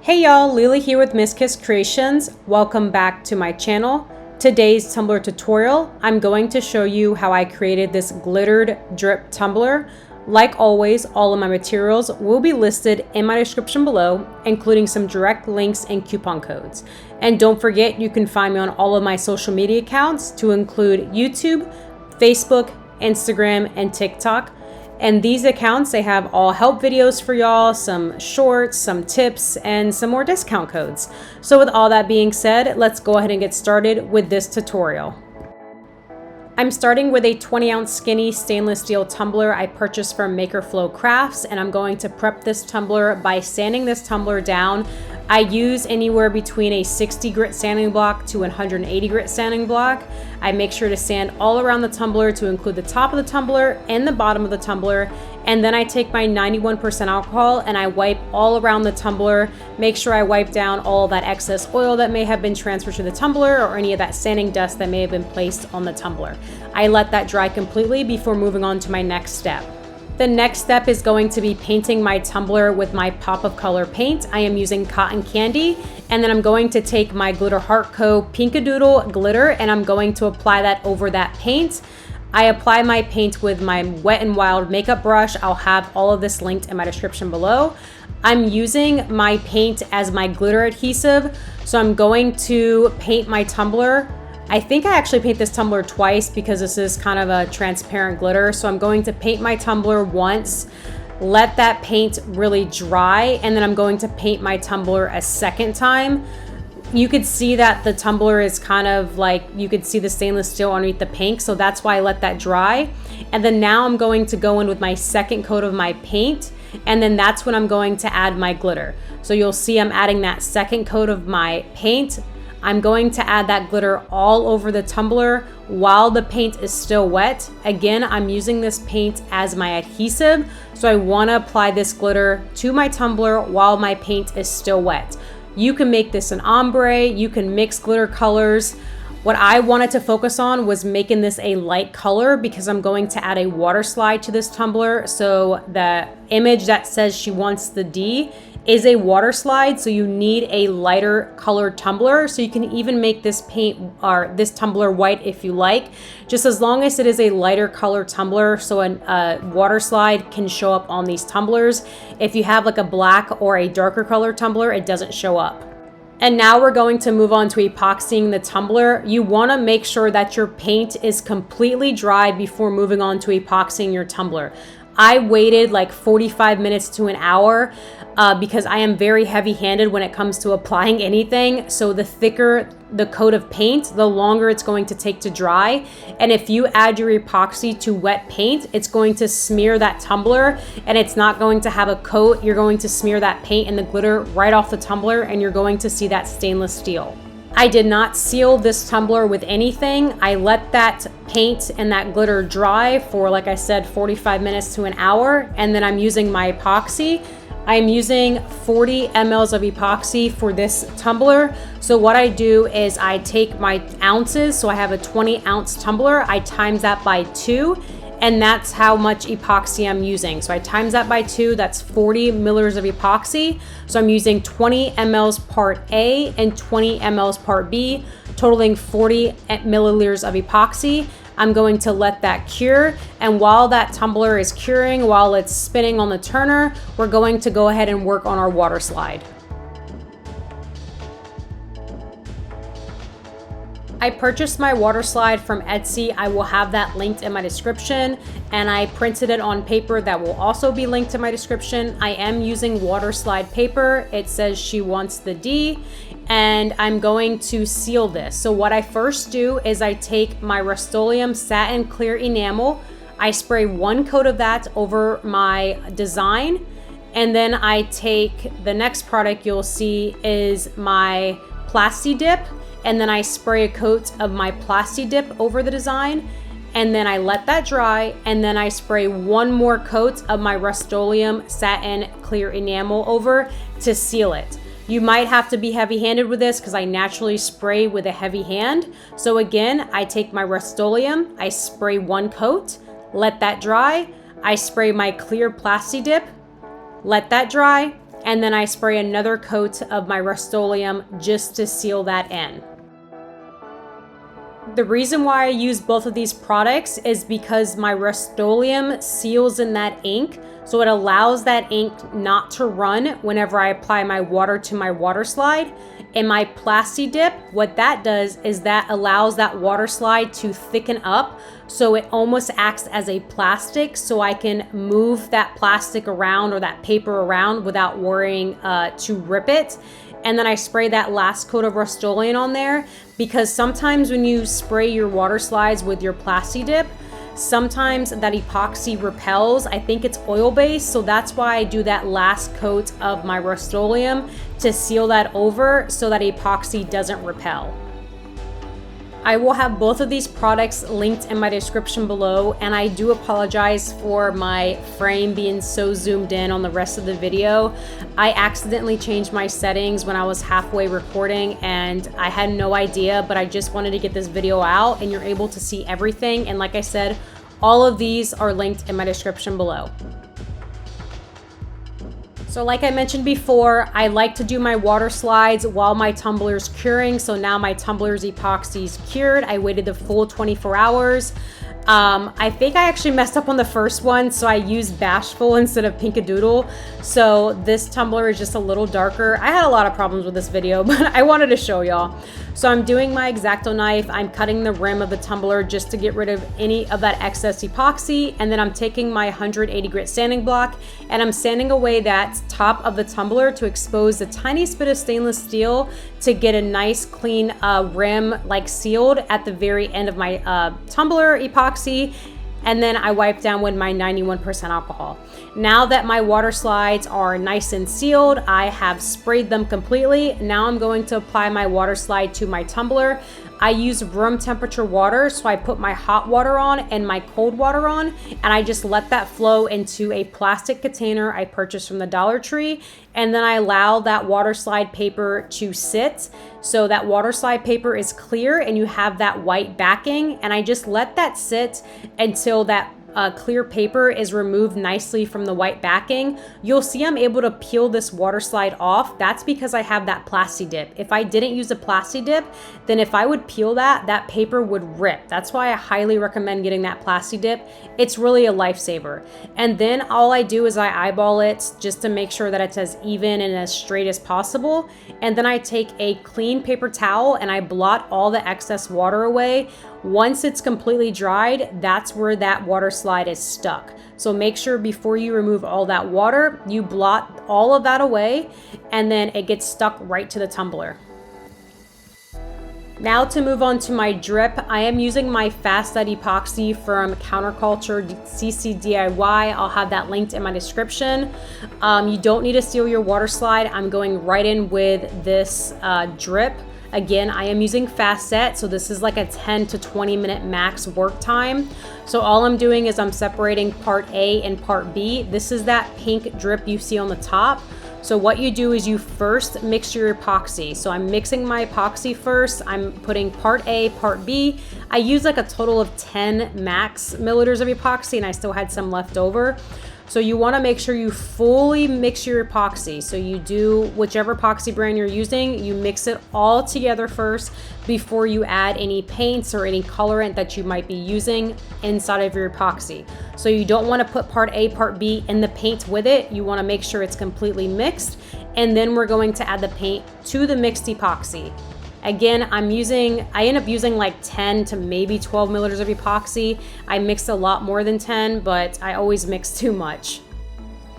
Hey y'all, Lily here with Miss Kiss Kreations. Welcome back to my channel. Today's tumbler tutorial, I'm going to show you how I created this glittered drip tumbler. Like always, all of my materials will be listed in my description below, including some direct links and coupon codes. And don't forget, you can find me on all of my social media accounts to include YouTube, Facebook, Instagram, and TikTok. And these accounts, they have all help videos for y'all, some shorts, some tips, and some more discount codes. So with all that being said, let's go ahead and get started with this tutorial. I'm starting with a 20-ounce skinny stainless steel tumbler I purchased from Maker Flow Crafts, and I'm going to prep this tumbler by sanding this tumbler down. I use anywhere between a 60 grit sanding block to 180 grit sanding block. I make sure to sand all around the tumbler to include the top of the tumbler and the bottom of the tumbler. And then I take my 91% alcohol and I wipe all around the tumbler, make sure I wipe down all that excess oil that may have been transferred to the tumbler or any of that sanding dust that may have been placed on the tumbler. I let that dry completely before moving on to my next step. The next step is going to be painting my tumbler with my pop of color paint. I am using cotton candy, and then I'm going to take my Glitter Heart Co. Pinkadoodle glitter and I'm going to apply that over that paint. I apply my paint with my Wet n Wild makeup brush. I'll have all of this linked in my description below. I'm using my paint as my glitter adhesive, so I'm going to paint my tumbler. I think I actually paint this tumbler twice because this is kind of a transparent glitter. So I'm going to paint my tumbler once, let that paint really dry, and then I'm going to paint my tumbler a second time. You could see that the tumbler is kind of like, you could see the stainless steel underneath the pink, so that's why I let that dry. And then now I'm going to go in with my second coat of my paint, and then that's when I'm going to add my glitter. So you'll see I'm adding that second coat of my paint. I'm going to add that glitter all over the tumbler while the paint is still wet. Again, I'm using this paint as my adhesive, so I want to apply this glitter to my tumbler while my paint is still wet. You can make this an ombre, you can mix glitter colors. What I wanted to focus on was making this a light color because I'm going to add a water slide to this tumbler. So the image that says she wants the D is a water slide, so you need a lighter colored tumbler. So you can even make this paint or this tumbler white if you like, just as long as it is a lighter color tumbler, so a water slide can show up on these tumblers. If you have like a black or a darker color tumbler, it doesn't show up. And now we're going to move on to epoxying the tumbler. You want to make sure that your paint is completely dry before moving on to epoxying your tumbler. I waited like 45 minutes to an hour because I am very heavy-handed when it comes to applying anything. So the thicker the coat of paint, the longer it's going to take to dry. And if you add your epoxy to wet paint, it's going to smear that tumbler and it's not going to have a coat. You're going to smear that paint and the glitter right off the tumbler and you're going to see that stainless steel. I did not seal this tumbler with anything. I let that paint and that glitter dry for, like I said, 45 minutes to an hour, and then I'm using my epoxy. I'm using 40 mLs of epoxy for this tumbler. So what I do is I take my ounces, so I have a 20-ounce tumbler, I times that by 2, and that's how much epoxy I'm using. So I times that by 2, that's 40 milliliters of epoxy. So I'm using 20 mLs part A and 20 mLs part B, totaling 40 milliliters of epoxy. I'm going to let that cure, and while that tumbler is curing, while it's spinning on the turner, we're going to go ahead and work on our water slide. I purchased my water slide from Etsy. I will have that linked in my description, and I printed it on paper that will also be linked in my description. I am using water slide paper. It says she wants the D, and I'm going to seal this. So what I first do is I take my Rust-Oleum satin clear enamel, I spray one coat of that over my design, and then I take the next product you'll see is my Plasti Dip, and then I spray a coat of my Plasti Dip over the design, and then I let that dry, and then I spray one more coat of my Rust-Oleum satin clear enamel over to seal it. You might have to be heavy-handed with this because I naturally spray with a heavy hand. So again, I take my Rust-Oleum, I spray one coat, let that dry, I spray my clear Plasti Dip, let that dry, and then I spray another coat of my Rust-Oleum just to seal that in. The reason why I use both of these products is because my Rust-Oleum seals in that ink, so it allows that ink not to run whenever I apply my water to my water slide. And my Plasti Dip, what that does is that allows that water slide to thicken up, so it almost acts as a plastic, so I can move that plastic around or that paper around without worrying to rip it. And then I spray that last coat of Rust-Oleum on there, because sometimes when you spray your water slides with your Plasti Dip, sometimes that epoxy repels. I think it's oil-based, so that's why I do that last coat of my Rust-Oleum to seal that over so that epoxy doesn't repel. I will have both of these products linked in my description below, and I do apologize for my frame being so zoomed in on the rest of the video. I accidentally changed my settings when I was halfway recording and I had no idea, but I just wanted to get this video out and you're able to see everything. And like I said, all of these are linked in my description below. So like I mentioned before, I like to do my water slides while my tumbler's curing. So now my tumbler's epoxy's cured. I waited the full 24 hours. I think I actually messed up on the first one, so I used Bashful instead of Pinkadoodle. So this tumbler is just a little darker. I had a lot of problems with this video, but I wanted to show y'all. So I'm doing my X-Acto knife. I'm cutting the rim of the tumbler just to get rid of any of that excess epoxy. And then I'm taking my 180 grit sanding block and I'm sanding away that top of the tumbler to expose the tiniest bit of stainless steel to get a nice clean rim, like sealed at the very end of my tumbler epoxy. And then I wipe down with my 91% alcohol. Now that my water slides are nice and sealed, I have sprayed them completely. Now I'm going to apply my water slide to my tumbler. I use room temperature water, so I put my hot water on and my cold water on, and I just let that flow into a plastic container I purchased from the Dollar Tree, and then I allow that water slide paper to sit. So that water slide paper is clear and you have that white backing, and I just let that sit until that clear paper is removed nicely from the white backing. You'll see I'm able to peel this water slide off. That's because I have that Plasti Dip. If I didn't use a Plasti Dip, then if I would peel that, that paper would rip. That's why I highly recommend getting that Plasti Dip. It's really a lifesaver. And then all I do is I eyeball it just to make sure that it's as even and as straight as possible. And then I take a clean paper towel and I blot all the excess water away. Once it's completely dried, that's where that water slide is stuck. So make sure before you remove all that water, you blot all of that away, and then it gets stuck right to the tumbler. Now to move on to my drip, I am using my Fast Set epoxy from Counterculture CC DIY. I'll have that linked in my description. You don't need to seal your water slide. I'm going right in with this drip. Again, I am using Fast Set, so this is like a 10 to 20 minute max work time. So all I'm doing is I'm separating part A and part B. This is that pink drip you see on the top. So what you do is you first mix your epoxy. So I'm mixing my epoxy first. I'm putting part A, part B. I use like a total of 10 max milliliters of epoxy, and I still had some left over. So you want to make sure you fully mix your epoxy. So you do whichever epoxy brand you're using, you mix it all together first before you add any paints or any colorant that you might be using inside of your epoxy. So you don't want to put part A, part B in the paint with it. You want to make sure it's completely mixed. And then we're going to add the paint to the mixed epoxy. Again, I end up using like 10 to maybe 12 milliliters of epoxy. I mixed a lot more than 10, but I always mix too much.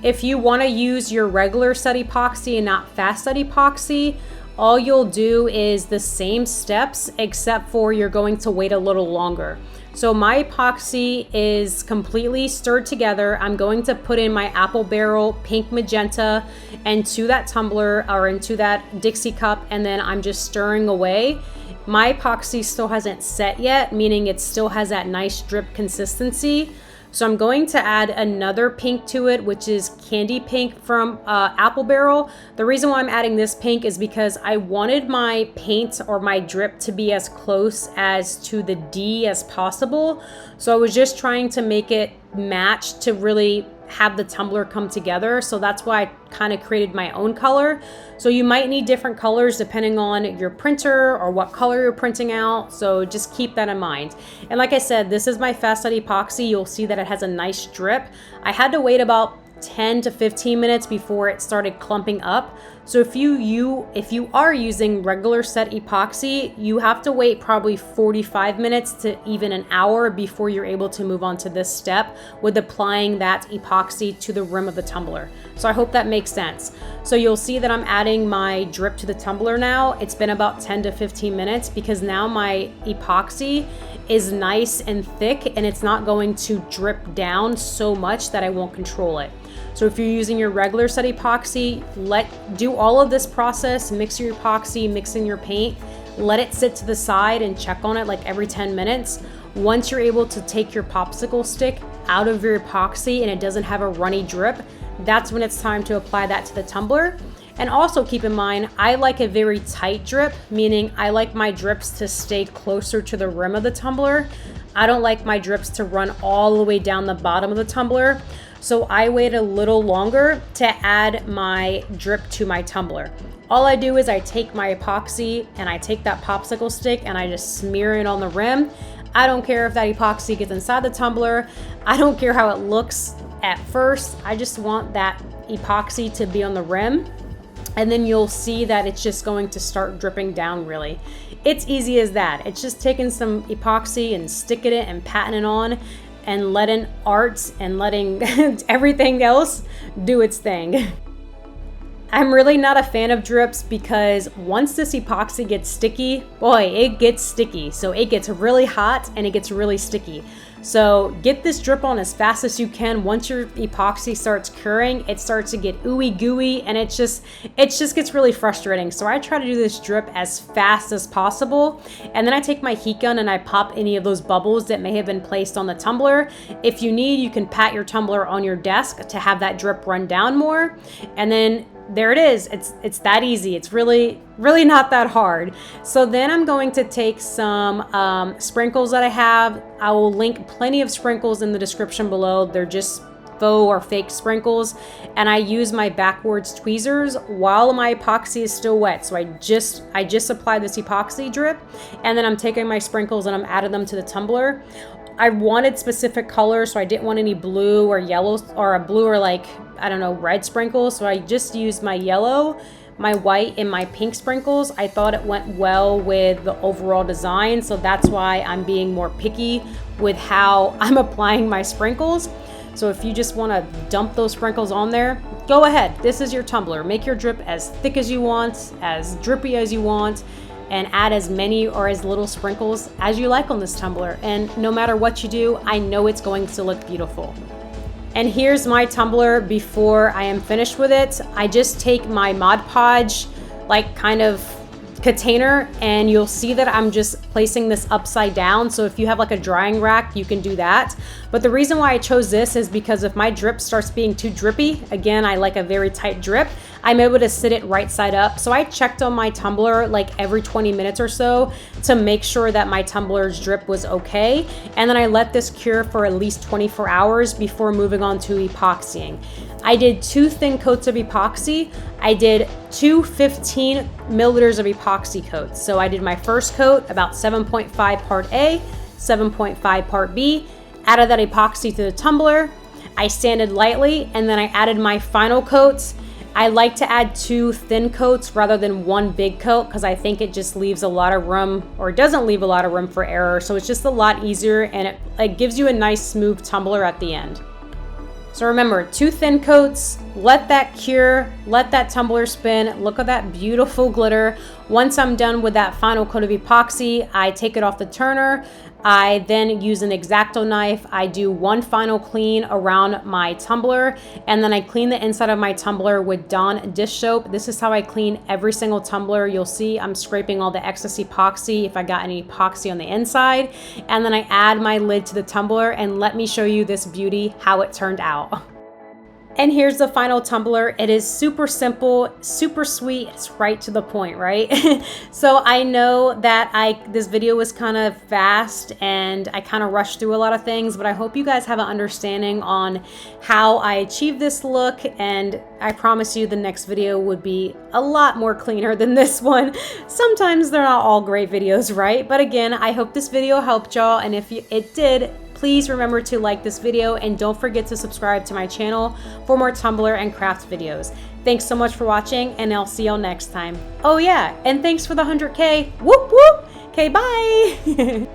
If you want to use your regular set epoxy and not Fast Set epoxy, all you'll do is the same steps, except for you're going to wait a little longer. So my epoxy is completely stirred together. I'm going to put in my apple barrel pink magenta into that tumbler or into that Dixie cup, and then I'm just stirring away. My epoxy still hasn't set yet, meaning it still has that nice drip consistency. So I'm going to add another pink to it, which is candy pink from Apple Barrel. The reason why I'm adding this pink is because I wanted my paint or my drip to be as close as to the D as possible. So I was just trying to make it match to really have the tumbler come together. So that's why I kind of created my own color. So you might need different colors depending on your printer or what color you're printing out. So just keep that in mind. And like I said, this is my fast set epoxy. You'll see that it has a nice drip. I had to wait about 10 to 15 minutes before it started clumping up. So if you are using regular set epoxy, you have to wait probably 45 minutes to even an hour before you're able to move on to this step with applying that epoxy to the rim of the tumbler. So I hope that makes sense. So you'll see that I'm adding my drip to the tumbler now. It's been about 10 to 15 minutes because now my epoxy is nice and thick and it's not going to drip down so much that I won't control it. So if you're using your regular set epoxy, do all of this process, mix your epoxy, mix in your paint, let it sit to the side and check on it like every 10 minutes. Once you're able to take your popsicle stick out of your epoxy and it doesn't have a runny drip, that's when it's time to apply that to the tumbler. And also keep in mind, I like a very tight drip, meaning I like my drips to stay closer to the rim of the tumbler. I don't like my drips to run all the way down the bottom of the tumbler. So I wait a little longer to add my drip to my tumbler. All I do is I take my epoxy and I take that popsicle stick and I just smear it on the rim. I don't care if that epoxy gets inside the tumbler. I don't care how it looks at first. I just want that epoxy to be on the rim. And then you'll see that it's just going to start dripping down really. It's easy as that. It's just taking some epoxy and sticking it and patting it on and letting art and letting everything else do its thing. I'm really not a fan of drips because once this epoxy gets sticky, boy, it gets sticky. So it gets really hot and it gets really sticky. So get this drip on as fast as you can. Once your epoxy starts curing, it starts to get ooey gooey and it just gets really frustrating. So I try to do this drip as fast as possible. And then I take my heat gun and I pop any of those bubbles that may have been placed on the tumbler. If you need, you can pat your tumbler on your desk to have that drip run down more. And then there it is. It's that easy. It's really not that hard. So then I'm going to take some sprinkles that I have. I will link plenty of sprinkles in the description below. They're just faux or fake sprinkles. And I use my backwards tweezers while my epoxy is still wet. So I just applied this epoxy drip and then I'm taking my sprinkles and I'm adding them to the tumbler. I wanted specific colors, so I didn't want any blue or yellow or a blue or like, I don't know, red sprinkles. So I just used my yellow, my white, and my pink sprinkles. I thought it went well with the overall design. So that's why I'm being more picky with how I'm applying my sprinkles. So if you just want to dump those sprinkles on there, go ahead. This is your tumbler. Make your drip as thick as you want, as drippy as you want, and add as many or as little sprinkles as you like on this tumbler. And no matter what you do, I know it's going to look beautiful. And here's my tumbler before I am finished with it. I just take my Mod Podge, like kind of container, and you'll see that I'm just placing this upside down. So if you have like a drying rack, you can do that. But the reason why I chose this is because if my drip starts being too drippy, again, I like a very tight drip, I'm able to sit it right side up. So I checked on my tumbler like every 20 minutes or so to make sure that my tumbler's drip was okay. And then I let this cure for at least 24 hours before moving on to epoxying. I did 2 thin coats of epoxy. I did 2 15 milliliters of epoxy coats. So I did my first coat, about 7.5 part A, 7.5 part B, added that epoxy to the tumbler. I sanded lightly, and then I added my final coats. I like to add 2 thin coats rather than 1 big coat because I think it just leaves a lot of room, or doesn't leave a lot of room for error. So it's just a lot easier, and it gives you a nice smooth tumbler at the end. So remember, 2 thin coats, let that cure, let that tumbler spin. Look at that beautiful glitter. Once I'm done with that final coat of epoxy, I take it off the turner. I then use an X-Acto knife. I do 1 final clean around my tumbler, and then I clean the inside of my tumbler with Dawn dish soap. This is how I clean every single tumbler. You'll see I'm scraping all the excess epoxy if I got any epoxy on the inside, and then I add my lid to the tumbler, and let me show you this beauty, how it turned out. And here's the final tumbler. It is super simple, super sweet. It's right to the point, right? So I know that this video was kind of fast and I kind of rushed through a lot of things, but I hope you guys have an understanding on how I achieved this look, and I promise you the next video would be a lot more cleaner than this one. Sometimes they're not all great videos, right? But again, I hope this video helped y'all, and if it did, please remember to like this video and don't forget to subscribe to my channel for more Tumbler and craft videos. Thanks so much for watching, and I'll see y'all next time. Oh yeah, and thanks for the 100K. Whoop whoop. Okay, bye.